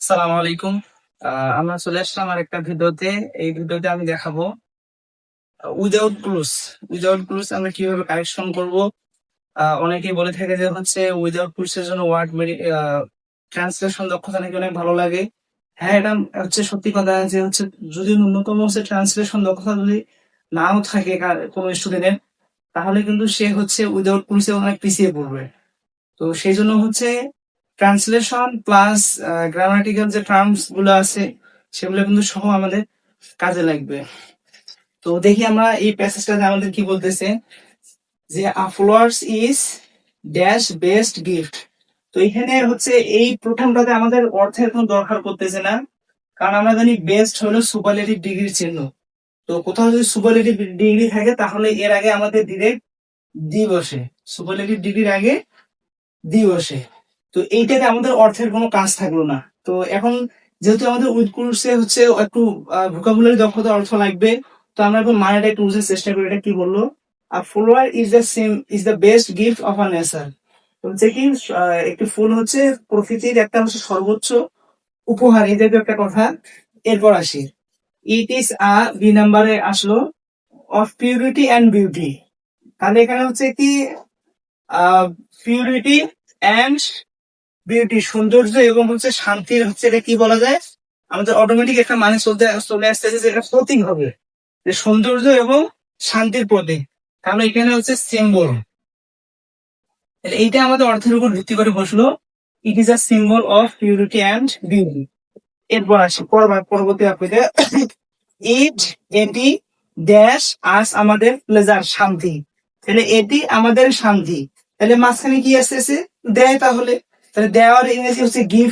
আসসালামু আলাইকুম। আমরা চলে আসলাম আর একটা ভিডিওতে। এই ভিডিওতে আমি দেখাবো উইদাউট ক্লুজ। উইদাউট ক্লুজ আমরা কিভাবে কারেকশন করব। অনেকেই বলে থাকে যে হচ্ছে উইদাউট ক্লুজ এর জন্য ওয়ার্ড ট্রান্সলেশন দক্ষতা নাকি অনেক ভালো লাগে। হ্যাঁ, এটা হচ্ছে সত্যি কথা যে হচ্ছে যদি ন্যূনতম হচ্ছে ট্রান্সলেশন দক্ষতা যদি নাও থাকে কোনো স্টুডেন্টের, তাহলে কিন্তু সে হচ্ছে উইদাউট ক্লুজে অনেক পিছিয়ে পড়বে। তো সেই জন্য হচ্ছে ট্রান্সলেশন প্লাস গ্রামাটিক্যাল যে টার্মস গুলো আছে সেগুলো কিন্তু সহ আমাদের কাজে লাগবে। তো দেখি আমরা এই প্যাসেজটাতে আমাদের কি বলতেছে, যে flowers is dash best gift. তো এখানে হচ্ছে এই প্রথমটাতে আমাদের অর্থের কোনো দরকার করতেছে না, কারণ আমরা জানি বেস্ট হলো সুপারলেটিভ ডিগ্রির চিহ্ন। তো কোথাও যদি সুপারলেটিভ ডিগ্রি থাকে তাহলে এর আগে আমাদের ডিরেক্ট দি বসে, সুপারলেটিভ ডিগ্রির আগে দি বসে। তো এইটাতে আমাদের অর্থের কোনো কাজ থাকলো না। তো এখন যেহেতু আমাদের উইথ কোর্সে হচ্ছে একটু ভোকাবুলারি দক্ষতা অর্থ লাগবে, তো আমরা এখন মানেটা একটু বুঝার চেষ্টা করি। এটা কি বললো, follower is the best gift of a nature. হচ্ছে কি একটি ফুল হচ্ছে প্রকৃতির একটা হচ্ছে সর্বোচ্চ উপহার, এই জাতীয় একটা কথা। এরপর আসি, ইট ইজ বি নাম্বারে আসলো অফ পিউরিটি অ্যান্ড বিউটি। তাহলে এখানে হচ্ছে কি পিউরিটি অ্যান্ড বিউটি, সৌন্দর্য এবং হচ্ছে শান্তির হচ্ছে এটা কি বলা যায়, আমাদের অটোমেটিক একটা মানে চলে আসতেছে যে এটা প্রতীক হবে, যে সৌন্দর্য এবং শান্তির প্রতীক। কারণ এখানে হচ্ছে সিম্বল, এইটা আমাদের অর্থের উপর ভিত্তি করে বসলো। It is a symbol of purity and beauty. এরপর আসি পরবর্তী আপনি, ইট এটি ড্যাশ আস আমাদের প্লেজার শান্তি। তাহলে এটি আমাদের শান্তি, তাহলে মাঝখানে কি আসতেছে, দেয়। তাহলে দেওয়ার ইংরেজি হচ্ছে গিভ,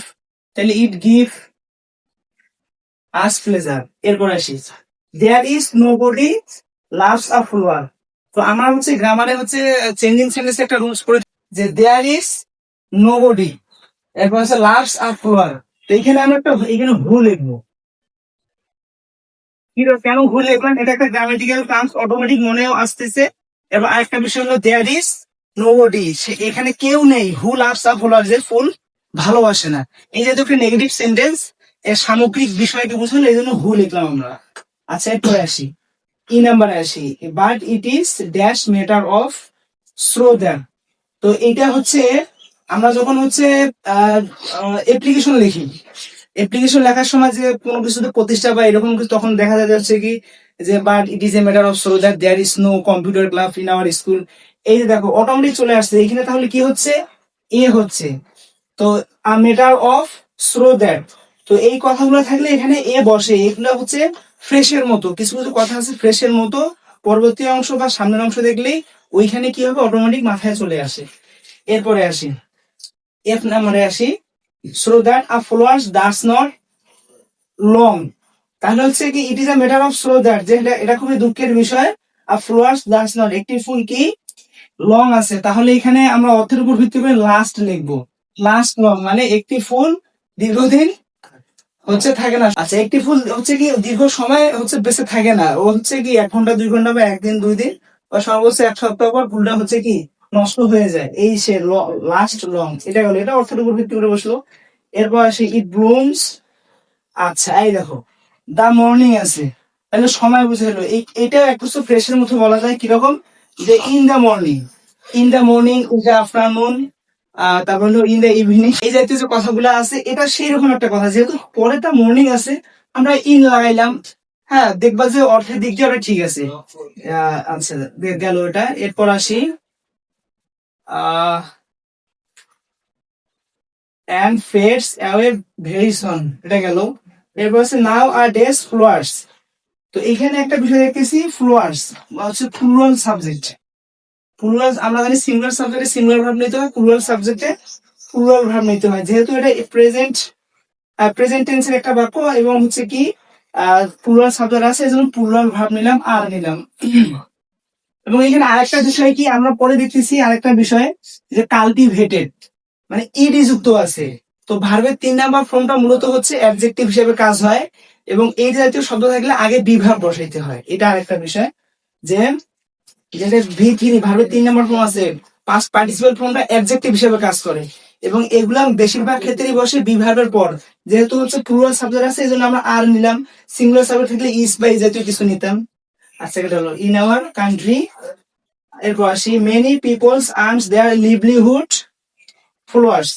তাহলে ইট গিভ আস প্লেজার। এরপর আসি, there is no body loves a flower. তো আমরা হচ্ছে গ্রামারে হচ্ছে চেঞ্জিং সেন্টেন্স একটা রুলস করে, যে দেয়ার ইজ নো বডি, এরপর হচ্ছে লাভস আ ফ্লোয়ার। তো এখানে আমরা এখানে ভুল লিখবো। কেন ভুল লিখলাম, এটা একটা গ্রামেটিক্যাল টার্মস অটোমেটিক মনেও আসতেছে। এবং আরেকটা বিষয় হলো দেয়ার ইজ নোবডি, এখানে কেউ নেই। হু লাভস আ ফ্লোয়ার, যে ফুল ভালোবাসে না। এই যে একটা নেগেটিভ সেন্টেন্স, এর সামগ্রিক বিষয়কে বুঝলো, এই জন্য হু লিখলাম আমরা। আচ্ছা, এরপরে আসি, ই নাম্বারে আসি, but it is dash matter of শ্রোদার। তো এটা হচ্ছে আমরা যখন হচ্ছে অ্যাপ্লিকেশন লিখি, অ্যাপ্লিকেশন লেখার সময় যে কোনো কিছুতে প্রতিষ্ঠা বা এরকম কিছু, তখন দেখা যাচ্ছে কি, যে but it is a matter of so that there is no computer club in our school. এই যে দেখো অটোমেটিক চলে আসছে এখানে, তাহলে কি হচ্ছে, এ হচ্ছে। তো ম্যাটার অফ সো দ্যাট, তো এই কথাগুলো থাকলে এখানে এ বসে। এগুলো হচ্ছে ফ্রেশের মতো, কিছু কিছু কথা আছে ফ্রেশের মতো, পরবর্তী অংশ বা সামনের অংশ দেখলেই ওইখানে কি হবে, অটোমেটিক মাথায় চলে আসে। এরপরে আসি, এফ নাম্বারে আসি, so that a flowers does not long. তাহলে হচ্ছে কি, it is a matter of so that, যে এটা খুবই দুঃখের বিষয়। আর ফ্লোয়ার্স ডাস নট, একটি ফুল কি লং আছে, তাহলে এখানে আমরা অর্থের উপর ভিত্তি করে লাস্ট লিখবো। লাস্ট লং মানে একটি ফুল দীর্ঘদিন হচ্ছে থাকে না। আচ্ছা, একটি ফুল হচ্ছে কি দীর্ঘ সময় হচ্ছে বেঁচে থাকে না, ও হচ্ছে কি 1 ঘন্টা 2 ঘন্টা বা একদিন 2 দিন বা সর্বোচ্চ 1 সপ্তাহ পর ফুলটা হচ্ছে কি নষ্ট হয়ে যায়। এই সে লাস্ট লং, এটা গেল, এটা অর্থের উপর ভিত্তি করে বসলো। এরপর আসি, ইট ব্লুমস। আচ্ছা, এই দেখো দা মর্নিং আছে, তাহলে সময় বুঝে হলো। এটা একটু ফ্রেশের মতো বলা যায় কিরকম, যে in the morning, in the morning, in the afternoon, তারপর হলো ইন দা ইভিনিং, এই জাতীয় যে কথাগুলো আছে এটা সেই রকম একটা কথা। যেহেতু পরেরটা মর্নিং আছে, আমরা ইন লাগাইলাম। হ্যাঁ, দেখবা যে অর্থের দিক দিয়ে ওটা ঠিক আছে। আচ্ছা, গেল এটা। এরপর আসি, আহ and fades away very soon, এটা গেল। এরপর হচ্ছে নাও আর ডেস ফ্লোয়ার্স। তো এখানে একটা বিষয় দেখতেছি, ফ্লোয়ার্স হচ্ছে প্লুরাল সাবজেক্ট। প্লুরাল আমরা জানি সিঙ্গুলার সাবজেক্টে সিঙ্গুলার ভার্ব নিতে হয়, প্লুরাল সাবজেক্টে প্লুরাল ভার্ব নিতে হয়। যেহেতু এটা প্রেজেন্ট টেন্সের একটা বাক্য এবং হচ্ছে কি প্লুরাল সাবজেক্ট আছে, এজন্য প্লুরাল ভার্ব নিলাম, আর নিলাম। এবং এখানে আরেকটা বিষয় কি আমরা পরে দেখতেছি, আরেকটা বিষয়, যে কাল্টিভেটেড মানে ইডি যুক্ত আছে। তো ভার্বের 3 নাম্বার ফর্মটা মূলত হচ্ছে অ্যাডজেক্টিভ হিসেবে কাজ হয়, এবং এই জাতীয় শব্দ থাকলে আগে বি ভার্ব বসাইতে হয়। এটা আরেকটা বিষয়, যে যেটা ভি3 ভার্বের 3 নাম্বার ফর্ম আছে, পাস্ট পার্টিসিপাল ফর্মটা অ্যাডজেক্টিভ হিসেবে কাজ করে, এবং এগুলা বেশিরভাগ ক্ষেত্রেই বসে বি ভার্বের পর। যেহেতু হচ্ছে প্লুরাল সাবজেক্ট আছে এই জন্য আমরা আর নিলাম, সিঙ্গুলার সাবজেক্ট থাকলে ইস বা এই জাতীয় কিছু নিতাম। আচ্ছা এটা হলো ইন আওয়ার কান্ট্রি, এরপর আসি many people's earns their livelihood followers.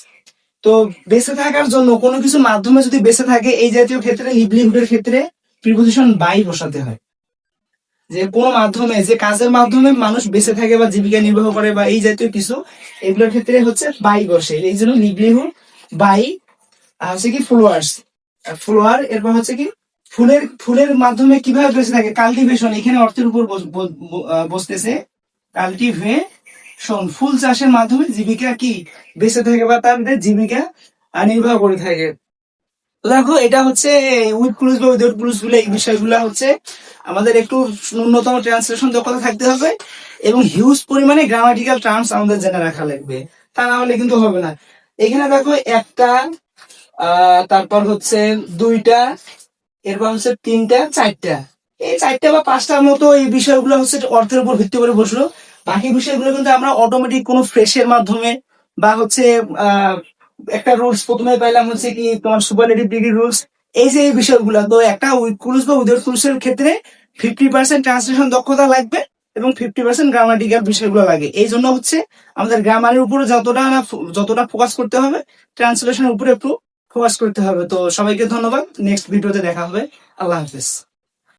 তো বেঁচে থাকার জন্য কোনো কিছু মাধ্যমে যদি বেঁচে থাকে এই জাতীয় ক্ষেত্রে লিভলিহুডের ক্ষেত্রে প্রিপোজিশন বাই বসাতে হয়। যে কোনো মাধ্যমে, যে কাজের মাধ্যমে মানুষ বেঁচে থাকে বা জীবিকা নির্বাহ করে বা এই জাতীয় কিছু, এগুলোর ক্ষেত্রে হচ্ছে বাই বসে, এই জন্য লিভলিহুড বাই। আর হচ্ছে কি ফলোয়ার্স, ফলোয়ার, এরপর হচ্ছে কি ফুলের, ফুলের মাধ্যমে কিভাবে বেঁচে থাকে, কাল্টিভেশন, এখানে অর্থের উপর বসতেছে কাল্টিভেশন, ফুল চাষের মাধ্যমে জীবিকা কি বেঁচে থাকে বা তাদের জীবিকা নির্বাহ করে থাকে। তো দেখো এটা হচ্ছে উইথ ক্লুজ বা উইদাউট ক্লুজ গুলো, এই বিষয়গুলো হচ্ছে আমাদের একটু ন্যূনতম ট্রান্সলেশন দক্ষতা থাকতে হবে এবং হিউজ পরিমাণে গ্রামাটিক্যাল টার্মস আমাদের জেনে রাখা লাগবে, তা না হলে কিন্তু হবে না। এখানে দেখো একটা, তারপর হচ্ছে দুইটা, এরপর হচ্ছে তিনটা, চারটা, এই চারটা বা পাঁচটার মতো এই বিষয়গুলো হচ্ছে অর্থের উপর ভিত্তি করে বসলো। বাকি বিষয়গুলো কিন্তু আমরা অটোমেটিক কোনো ফ্রেশের মাধ্যমে বা হচ্ছে আহ একটা রুলস প্রথমে পাইলাম হচ্ছে কি তোমার সুপারলেটিভ ডিগ্রি রুলস, এই যে এই বিষয়গুলো, তো একটা উইথ ক্লুজ বা উইদাউট ক্লুজ এর ক্ষেত্রে 50% ট্রান্সলেশন দক্ষতা লাগবে এবং 50% গ্রামাটিক্যাল বিষয়গুলো লাগে। এই জন্য হচ্ছে আমাদের গ্রামারের উপরে যতটা ফোকাস করতে হবে, ট্রান্সলেশনের উপরে একটু ফোকাস করতে হবে। তো সবাইকে ধন্যবাদ, নেক্সট ভিডিওতে দেখা হবে। আল্লাহ হাফিজ।